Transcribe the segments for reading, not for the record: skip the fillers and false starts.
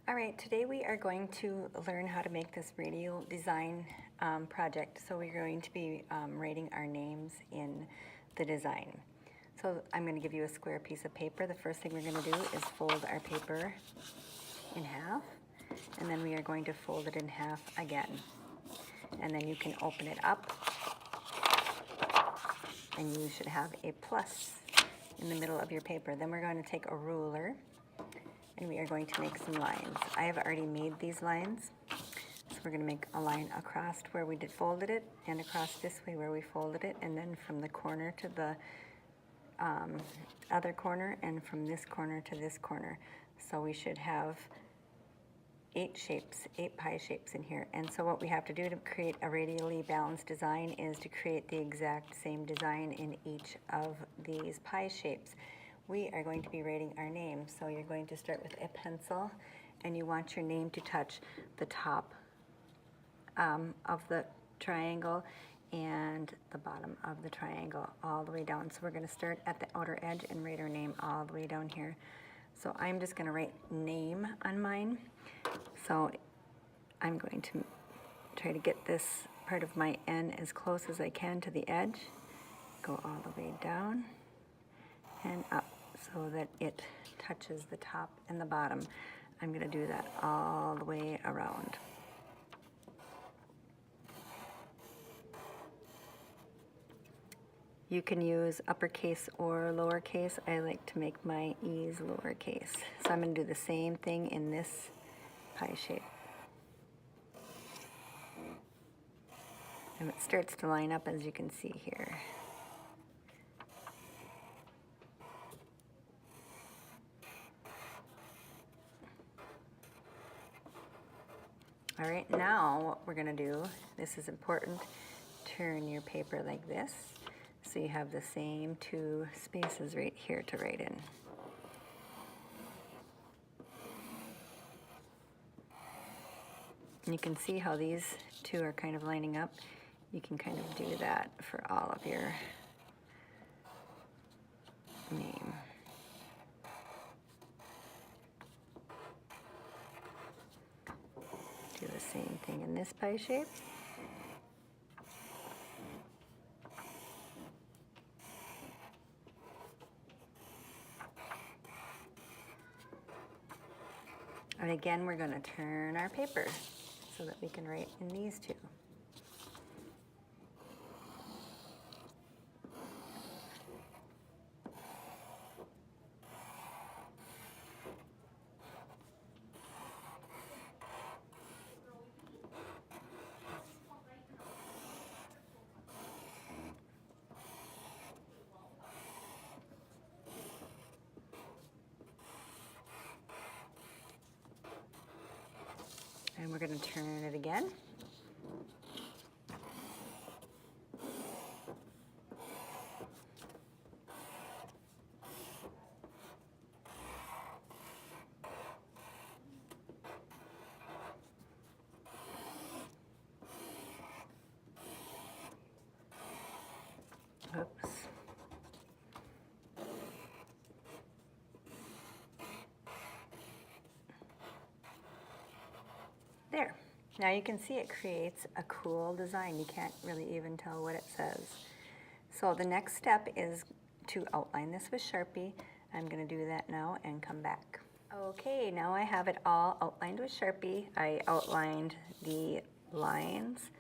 All right, today we are going to learn how to make this radial design project. So we're going to be writing our names in the design. So I'm going to give you a square piece of paper. The first thing we're going to do is fold our paper in half, and then we are going to fold it in half again. And then you can open it up, and you should have a plus in the middle of your paper. Then we're going to take a ruler, and we are going to make some lines. I have already made these lines. So we're going to make a line across where we folded it, and across this way where we folded it, and then from the corner to the other corner, and from this corner to this corner. So we should have 8 pie shapes in here. And so what we have to do to create a radially balanced design is to create the exact same design in each of these pie shapes. We are going to be writing our name. So you're going to start with a pencil, and you want your name to touch the top of the triangle and the bottom of the triangle all the way down. So we're going to start at the outer edge and write our name all the way down here. So I'm just going to write name on mine. So I'm going to try to get this part of my N as close as I can to the edge. Go all the way down and up so that it touches the top and the bottom. I'm going to do that all the way around. You can use uppercase or lowercase. I like to make my E's lowercase. So I'm going to do the same thing in this pie shape. And it starts to line up, as you can see here. All right, now what we're going to do, this is important, turn your paper like this. So you have the same 2 spaces right here to write in. And you can see how these 2 are kind of lining up. You can kind of do that for all of your name. Do the same thing in this pie shape. And again, we're going to turn our paper so that we can write in these 2. And we're going to turn it again. Oops. There. Now you can see it creates a cool design. You can't really even tell what it says. So the next step is to outline this with Sharpie. I'm going to do that now and come back. Okay, now I have it all outlined with Sharpie. I outlined the lines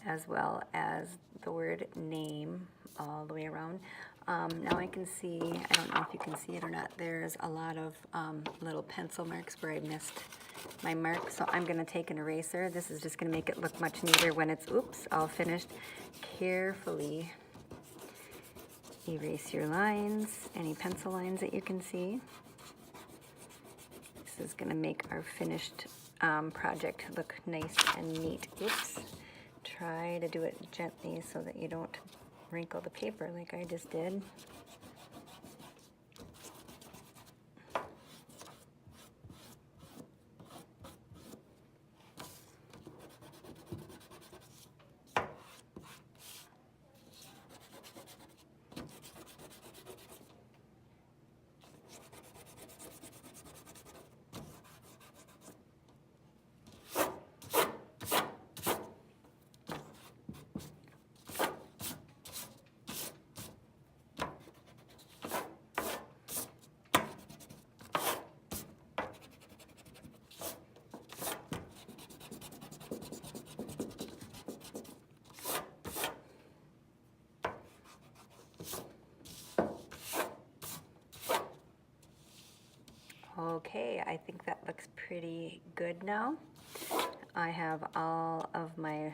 as well as the word name all the way around. Now I can see, I don't know if you can see it or not, there's a lot of little pencil marks where I missed my mark. So I'm going to take an eraser. This is just going to make it look much neater when it's, all finished. Carefully erase your lines, any pencil lines that you can see. This is going to make our finished project look nice and neat. Oops. Try to do it gently so that you don't wrinkle the paper like I just did. Okay, I think that looks pretty good now. I have all of my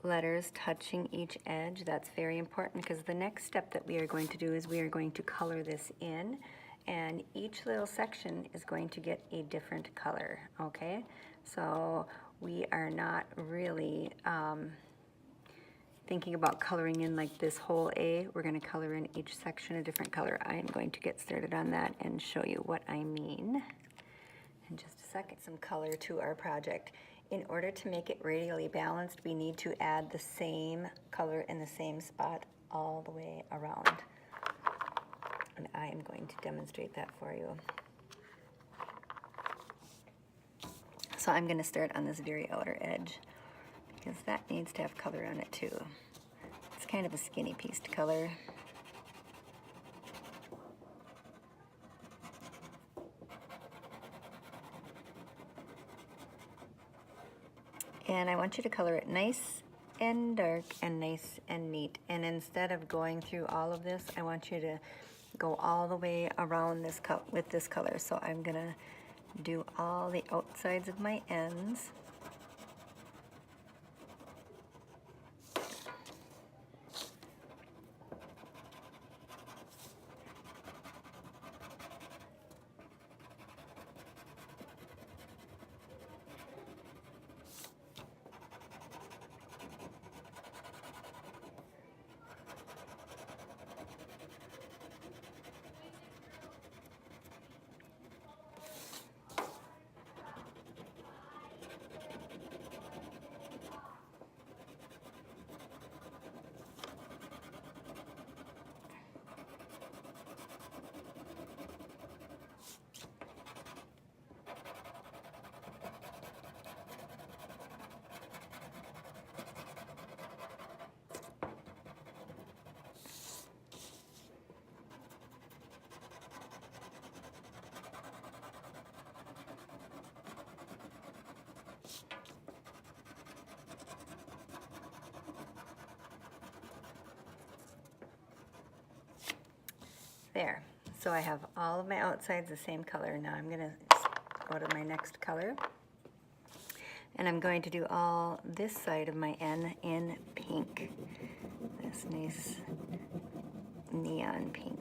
letters touching each edge. That's very important because the next step that we are going to do is we are going to color this in, and each little section is going to get a different color, okay? So we are not really thinking about coloring in like this whole A. We're going to color in each section a different color. I am going to get started on that and show you what I mean in just a second. Some color to our project. In order to make it radially balanced, we need to add the same color in the same spot all the way around. And I am going to demonstrate that for you. So I'm going to start on this very outer edge, because that needs to have color on it too. It's kind of a skinny piece to color. And I want you to color it nice and dark and nice and neat. And instead of going through all of this, I want you to go all the way around this with this color. So I'm gonna do all the outsides of my ends. There. So I have all of my outsides the same color. Now I'm going to go to my next color. And I'm going to do all this side of my N in pink. This nice neon pink.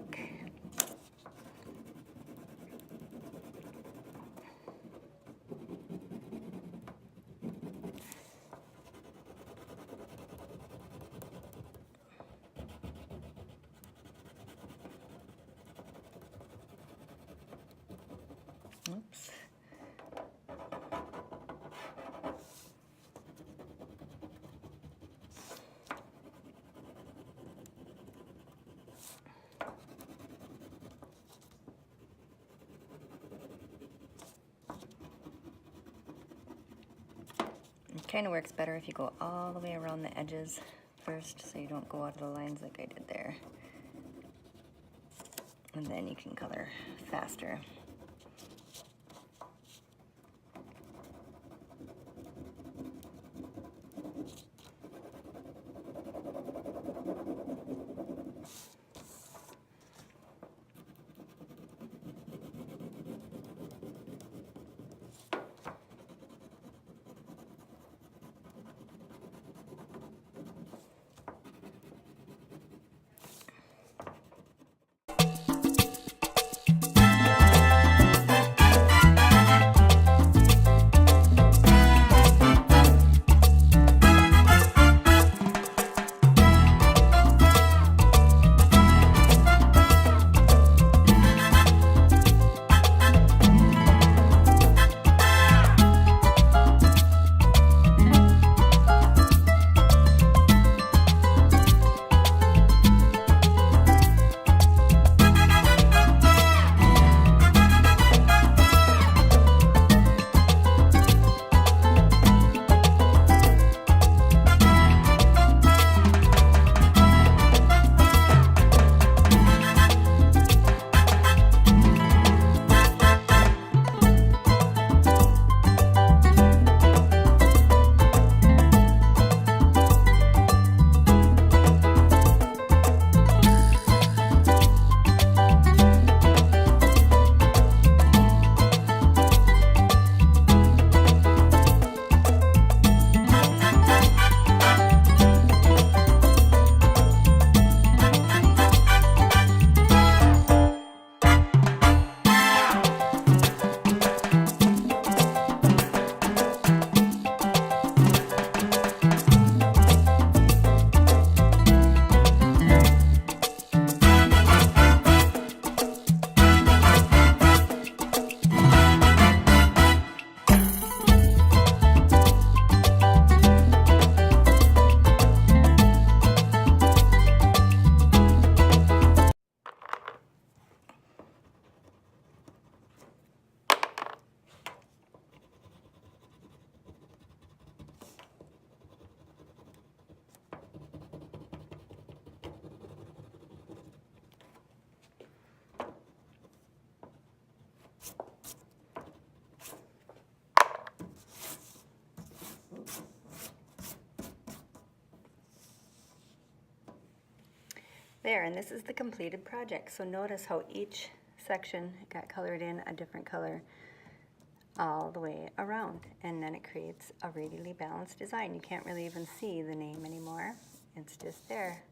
Oops. It kind of works better if you go all the way around the edges first, so you don't go out of the lines like I did there. And then you can color faster. There, and this is the completed project. So notice how each section got colored in a different color all the way around, and then it creates a radially balanced design. You can't really even see the name anymore. It's just there.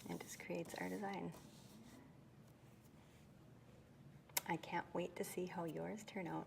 It just creates our design. I can't wait to see how yours turn out.